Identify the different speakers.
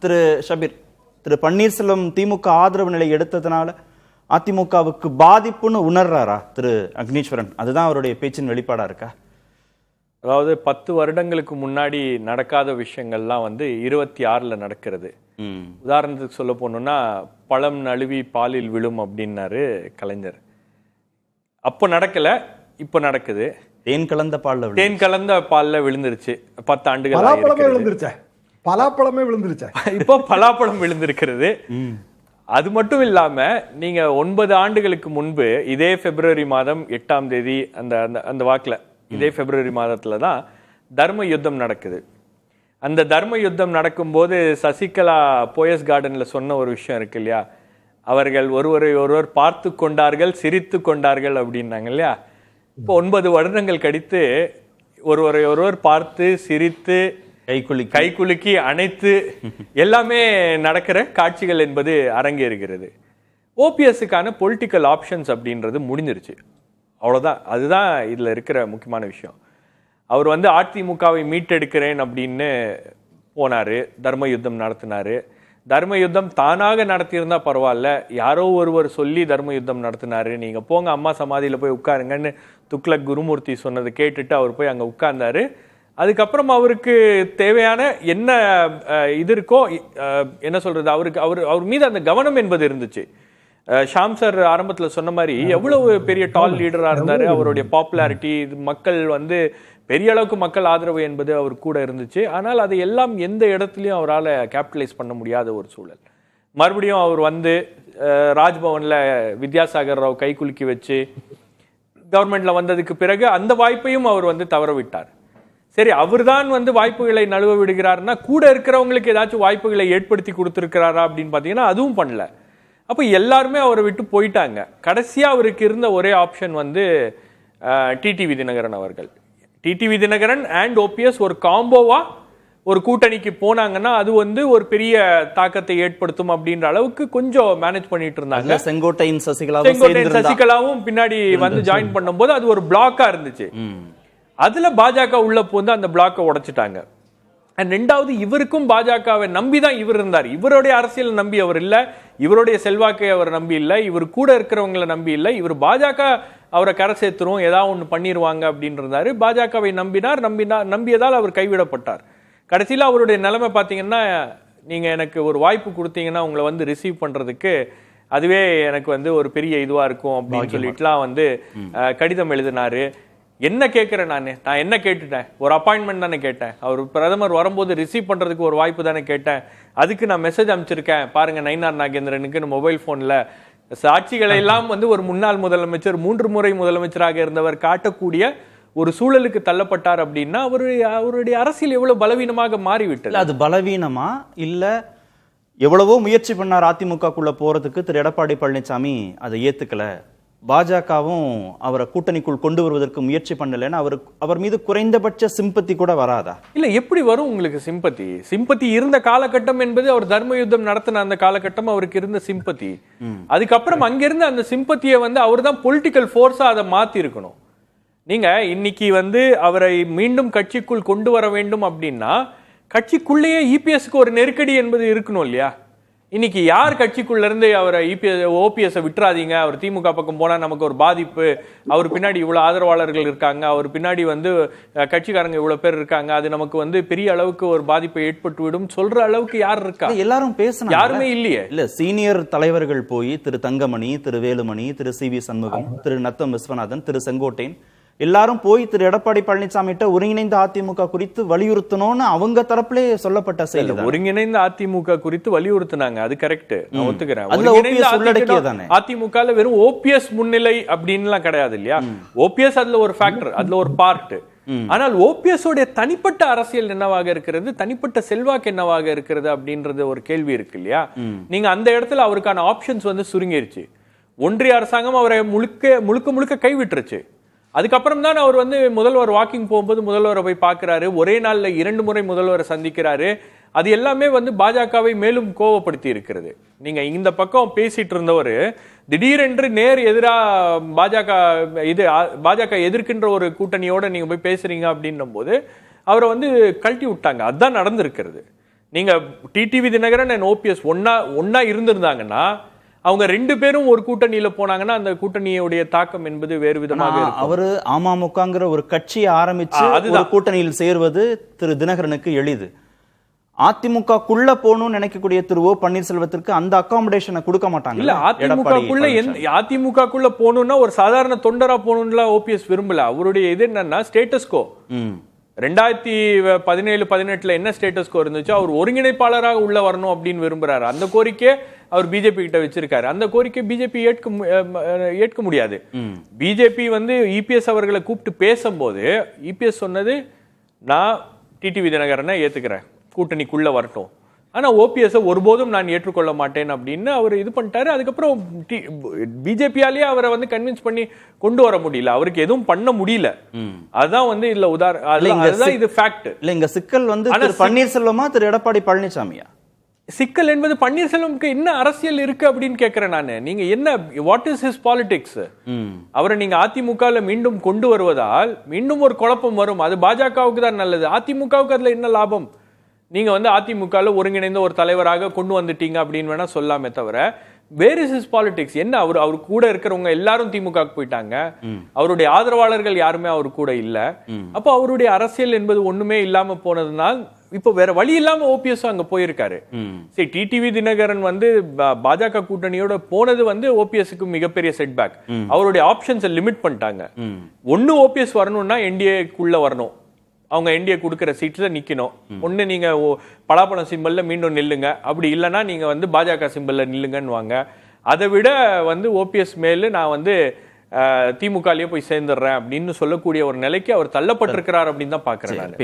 Speaker 1: திரு ஷபீர், திரு பன்னீர்செல்வம் திமுக ஆதரவு நிலை எடுத்ததுனால அதிமுகவுக்கு பாதிப்புன்னு உணர்றாரா திரு அக்னீஸ்வரன்? அதுதான் அவருடைய பேச்சின் வெளிப்பாடா இருக்கா?
Speaker 2: அதாவது 10 வருடங்களுக்கு முன்னாடி நடக்காத விஷயங்கள்லாம் 26ல நடக்கிறது. உதாரணத்துக்கு சொல்ல போனோம்னா, பழம் நழுவி பாலில் விழும் அப்படின்னாரு கலைஞர். அப்போ நடக்கல, இப்போ நடக்குது.
Speaker 1: தேன் கலந்த
Speaker 2: பால்ல விழுந்துருச்சு. 10 ஆண்டுகள்
Speaker 3: பலாப்பழமே விழுந்துருச்சு.
Speaker 2: இப்போ பலாப்பழம் விழுந்திருக்கிறது. அது மட்டும் இல்லாம, நீங்க 9 ஆண்டுகளுக்கு முன்பு இதே பிப்ரவரி மாதம் 8ஆம் தேதி அந்த வாக்குல, இதே பிப்ரவரி மாதத்துல தான் தர்ம யுத்தம் நடக்குது. அந்த தர்ம யுத்தம் நடக்கும்போது சசிகலா போயஸ் கார்டன்ல சொன்ன ஒரு விஷயம் இருக்கு இல்லையா, அவர்கள் ஒருவர் பார்த்து கொண்டார்கள், சிரித்து கொண்டார்கள் அப்படின்னாங்க இல்லையா. இப்போ 9 வருடங்கள் கழித்து ஒருவர் பார்த்து சிரித்து கைக்குலுக்கி அணைத்து எல்லாமே நடக்கிற காட்சிகள் என்பது அரங்கேறுகிறது. ஓபிஎஸ்ஸுக்கான பொலிட்டிக்கல் ஆப்ஷன்ஸ் அப்படின்றது முடிஞ்சிருச்சு, அவ்வளோதான். அதுதான் இதில் இருக்கிற முக்கியமான விஷயம். அவர் அதிமுகவை மீட்டெடுக்கிறேன் அப்படின்னு போனார், தர்ம யுத்தம் நடத்தினார். தர்ம யுத்தம் தானாக நடத்தியிருந்தா பரவாயில்ல, யாரோ ஒருவர் சொல்லி தர்ம யுத்தம் நடத்தினார். நீங்கள் போங்க அம்மா சமாதியில் போய் உட்காருங்கன்னு துக்ளக் குருமூர்த்தி சொன்னதை கேட்டுட்டு அவர் போய் அங்கே உட்கார்ந்தாரு. அதுக்கப்புறம் அவருக்கு தேவையான என்ன இது இருக்கோ, என்ன சொல்றது, அவர் மீது அந்த கவனம் என்பது இருந்துச்சு. ஷாம் சார் ஆரம்பத்தில் சொன்ன மாதிரி எவ்வளவு பெரிய டால் லீடராக இருந்தார், அவருடைய பாப்புலாரிட்டி, மக்கள் பெரிய அளவுக்கு மக்கள் ஆதரவு என்பது அவர் கூட இருந்துச்சு. ஆனால் அதை எல்லாம் எந்த இடத்துலையும் அவரால் கேபிட்டலைஸ் பண்ண முடியாத ஒரு சூழல். மறுபடியும் அவர் ராஜ்பவனில் வித்யாசாகர் ராவ் கைக்குலுக்கி வச்சு கவர்மெண்ட்ல வந்ததுக்கு பிறகு அந்த வாய்ப்பையும் அவர் தவற விட்டார். சரி, அவர் தான் வாய்ப்புகளை நழுவ விடுகிறார்னா, கூட இருக்கிறவங்களுக்கு ஏதாச்சும் வாய்ப்புகளை ஏற்படுத்தி கொடுத்துருக்கிறாரா அப்படின்னு பார்த்தீங்கன்னா அதுவும் பண்ணல. அப்போ எல்லாருமே அவரை விட்டு போயிட்டாங்க. கடைசியாக அவருக்கு இருந்த ஒரே ஆப்ஷன் டிடிவி தினகரன் அவர்கள். டிடிவி தினகரன் அண்ட் ஓபிஎஸ் ஒரு காம்போவா ஒரு கூட்டணிக்கு போனாங்கன்னா அது ஒரு பெரிய தாக்கத்தை ஏற்படுத்தும் அப்படின்ற அளவுக்கு கொஞ்சம் மேனேஜ் பண்ணிட்டு இருந்தாங்க.
Speaker 1: செங்கோட்டையின்
Speaker 2: சசிகலாவும் பின்னாடி ஜாயின் பண்ணும்போது அது ஒரு பிளாக்கா இருந்துச்சு. அதுல பாஜக உள்ள போந்து அந்த பிளாக்கை உடைச்சிட்டாங்க. அண்ட் ரெண்டாவது, இவருக்கும் பாஜகவை நம்பிதான் இவர் இருந்தார். இவருடைய அரசியல் நம்பி அவர் இல்ல, இவருடைய செல்வாக்கை அவர் நம்பி இல்லை, இவர் கூட இருக்கிறவங்களை நம்பி இல்லை. இவர் பாஜக அவரை கரை சேர்த்துரும், ஏதாவது ஒன்று பண்ணிடுவாங்க அப்படின்னு இருந்தாரு. பாஜகவை நம்பியதால் அவர் கைவிடப்பட்டார். கடைசியில் அவருடைய நிலைமை பார்த்தீங்கன்னா, நீங்க எனக்கு ஒரு வாய்ப்பு கொடுத்தீங்கன்னா உங்களை ரிசீவ் பண்றதுக்கு அதுவே எனக்கு ஒரு பெரிய இதுவா இருக்கும் அப்படின்னு சொல்லிட்டுலாம் கடிதம் எழுதினாரு. என்ன கேட்கிறேன், நான் என்ன கேட்டுட்டேன்? ஒரு அப்பாயின்மெண்ட் தானே கேட்டேன். அவர் பிரதமர் வரும்போது ரிசீவ் பண்றதுக்கு ஒரு வாய்ப்பு தானே கேட்டேன். அதுக்கு நான் மெசேஜ் அனுப்பிச்சிருக்கேன் பாருங்க, நயினார் நாகேந்திரனுக்கு மொபைல் போன்ல. சாட்சிகளை எல்லாம் ஒரு முன்னாள் முதலமைச்சர், 3 முறை முதலமைச்சராக இருந்தவர் காட்டக்கூடிய ஒரு சூழலுக்கு தள்ளப்பட்டார் அப்படின்னா அவருடைய அரசியல் எவ்வளவு பலவீனமாக மாறிவிட்டது.
Speaker 1: அது பலவீனமா இல்ல எவ்வளவோ முயற்சி பண்ணார் அதிமுகக்குள்ள போறதுக்கு திரு எடப்பாடி பழனிசாமி அதை ஏத்துக்கல, பாஜகவும் அவரை கூட்டணிக்குள் கொண்டு வருவதற்கு முயற்சி பண்ணலன்னு அவர் மீது குறைந்தபட்ச சிம்பத்தி கூட வராதா?
Speaker 2: இல்ல, எப்படி வரும் உங்களுக்கு சிம்பத்தி இருந்த காலகட்டம் என்பது அவர் தர்ம யுத்தம் நடத்தின அந்த காலகட்டம் அவருக்கு இருந்த சிம்பத்தி. அதுக்கப்புறம் அங்கிருந்து அந்த சிம்பத்தியை அவர் தான் பொலிட்டிக்கல் ஃபோர்ஸா அதை மாத்தி இருக்கணும். நீங்க இன்னைக்கு அவரை மீண்டும் கட்சிக்குள் கொண்டு வர வேண்டும் அப்படின்னா கட்சிக்குள்ளேயே இபிஎஸ்க்கு ஒரு நெருக்கடி என்பது இருக்கணும் இல்லையா? இன்னைக்கு யார் கட்சிக்குள்ள இருந்து அவரை ஓபிஎஸ் விட்டுறாதீங்க, அவர் திமுக பக்கம் போனா நமக்கு ஒரு பாதிப்பு, அவர் பின்னாடி இவ்வளவு ஆதரவாளர்கள் இருக்காங்க, அவர் பின்னாடி கட்சிக்காரங்க இவ்வளவு பேர் இருக்காங்க, அது நமக்கு பெரிய அளவுக்கு ஒரு பாதிப்பை ஏற்பட்டு விடும் சொல்ற அளவுக்கு யார் இருக்கா?
Speaker 1: எல்லாரும் பேசணும்,
Speaker 2: யாருமே இல்லையே.
Speaker 1: இல்ல, சீனியர் தலைவர்கள் போய் திரு தங்கமணி, திரு வேலுமணி, திரு சி.வி. சண்முகம், திரு நத்தம் விஸ்வநாதன், திரு செங்கோட்டையன் எல்லாரும் போய் திரு எடப்பாடி பழனிசாமி ஒருங்கிணைந்த அதிமுக குறித்து வலியுறுத்தணும்னு அவங்க தரப்புலே சொல்லப்பட்ட செய்தி.
Speaker 2: ஒருங்கிணைந்த அதிமுக குறித்து வலியுறுத்தினாங்க, அது கரெக்ட், நான் ஒத்துக்கிறேன். அதிமுக வெறும் ஓபிஎஸ் முன்னிலை அப்படின்லாம் கிடையாது இல்லையா? ஓபிஎஸ் அதுல ஒரு ஃபேக்டர், அதுல ஒரு பார்ட். ஆனால் ஓபிஎஸ் உடைய தனிப்பட்ட அரசியல் என்னவாக இருக்கிறது, தனிப்பட்ட செல்வாக்கு என்னவாக இருக்கிறது அப்படின்றது ஒரு கேள்வி இருக்கு இல்லையா? நீங்க அந்த இடத்துல அவருக்கான ஆப்ஷன்ஸ் சுருங்கிருச்சு. ஒன்றிய அரசாங்கம் அவரை முழுக்க கைவிட்டுருச்சு. அதுக்கப்புறம் தான் அவர் முதல்வர் வாக்கிங் போகும்போது முதல்வரை போய் பார்க்கிறாரு, ஒரே நாள்ல 2 முறை முதல்வரை சந்திக்கிறாரு. அது எல்லாமே பாஜகவை மேலும் கோவப்படுத்தி இருக்கிறது. நீங்க இந்த பக்கம் பேசிட்டு இருந்தவர் திடீரென்று நேர் எதிரா பாஜக எதிர்க்கின்ற ஒரு கூட்டணியோட நீங்க போய் பேசுறீங்க அப்படின்னும் போது அவரை கழட்டி விட்டாங்க. அதுதான் நடந்திருக்கிறது. நீங்க டிடிவி தினகரன் அண்ட் ஓபிஎஸ் ஒன்னா இருந்திருந்தாங்கன்னா அவங்க 2 பேரும் ஒரு கூட்டணியில போனாங்கன்னா அந்த கூட்டணியுடைய தாக்கம் என்பது வேறு விதமாக இருக்கும்.
Speaker 1: அவரு அமமுகங்கிற ஒரு கட்சியை ஆரம்பிச்சு ஒரு கூட்டணியில் சேர்வது திரு தினகரனுக்கு எளிது. அதிமுகக்குள்ள போகணும்னு நினைக்கக்கூடிய திரு ஓ பன்னீர்செல்வத்திற்கு அந்த அகாமடேஷனை கொடுக்க மாட்டாங்க.
Speaker 2: இல்ல அதிமுகக்குள்ள போகணும்னா ஒரு சாதாரண தொண்டரா போகணும்ல ஓபிஎஸ் விரும்பல. அவருடைய இது என்னன்னா ஸ்டேட்டஸ்கோ. 2017-18 என்ன ஸ்டேட்டஸ்கோ இருந்துச்சு, அவர் ஒருங்கிணைப்பாளராக உள்ள வரணும் அப்படின்னு விரும்புறாரு. அந்த கோரிக்கை அவர் பிஜேபி கிட்ட வச்சிருக்காரு. அந்த கோரிக்கை பிஜேபி ஏற்க முடியாது. பிஜேபி வந்து இபிஎஸ் அவர்களை கூப்பிட்டு பேசும்போது இபிஎஸ் சொன்னது, நான் டிடிவி தினகரனை ஏத்துக்கிறேன், கூட்டணிக்குள்ள வரட்டும், ஆனா ஓபிஎஸ் ஒருபோதும் நான் ஏற்றுக்கொள்ள மாட்டேன் அப்படின்னு அவர் இது பண்ணிட்டாரு. அதுக்கப்புறம் பிஜேபியாலேயே அவரை வந்து கன்வின்ஸ் பண்ணி கொண்டு வர முடியல, அவருக்கு எதுவும் பண்ண முடியல. அதுதான் வந்து இதுல உதாரணம். இது ஃபேக்ட் இல்ல.
Speaker 1: இங்க சிக்கல் வந்து திரு பன்னீர்செல்வமா திரு எடப்பாடி பழனிசாமியா?
Speaker 2: சிக்கல் என்பது பன்னீர்செல்வம்க்கு என்ன அரசியல் இருக்கு அப்படின்னு கேட்கிறேன் நானு. நீங்க என்ன, வாட் இஸ் ஹிஸ் பாலிடிக்ஸ்? அவரை நீங்க அதிமுகல மீண்டும் கொண்டு வருவதால் மீண்டும் ஒரு குழப்பம் வரும். அது பாஜகவுக்கு தான் நல்லது, அதிமுகவுக்கு அதுல என்ன லாபம்? நீங்க வந்து அதிமுகல ஒருங்கிணைந்த ஒரு தலைவராக கொண்டு வந்துட்டீங்க அப்படின்னு வேணா சொல்லாமே தவிர, வேர் இஸ் ஹிஸ் பாலிடிக்ஸ் என்ன? அவர் கூட இருக்கிறவங்க எல்லாரும் திமுக போயிட்டாங்க, அவருடைய ஆதரவாளர்கள் யாருமே அவர் கூட இல்ல. அப்போ அவருடைய அரசியல் என்பது ஒண்ணுமே இல்லாம போனதுனால் இப்போ வேற வழி இல்லாம ஓபிஎஸ் அங்க போயிருக்காரு. சரி, டிடிவி தினகரன் வந்து பாஜக கூட்டணியோட போனது வந்து ஓபிஎஸ்க்கு மிகப்பெரிய செட்பேக். அவருடைய ஆப்ஷன்ஸ் லிமிட் பண்ணிட்டாங்க. ஒன்னு ஓபிஎஸ் வரணும்னா என்டிஏக்குள்ள வரணும், அவங்க என்டிஏ கொடுக்கிற சீட்ல நிக்கணும். ஒண்ணு நீங்க பலாப்பழம் சிம்பல்ல மீண்டும் நில்லுங்க, அப்படி இல்லைன்னா நீங்க வந்து பாஜக சிம்பல்ல நில்லுங்கன்னு வாங்க. அதை விட வந்து ஓபிஎஸ் மேல நான் வந்து திமுகலயே போய் சேர்ந்துடுறேன் அப்படின்னு சொல்லக்கூடிய ஒரு நிலைக்கு அவர் தள்ளப்பட்டிருக்கிறார் அப்படின்னு தான் பாக்குறேன்.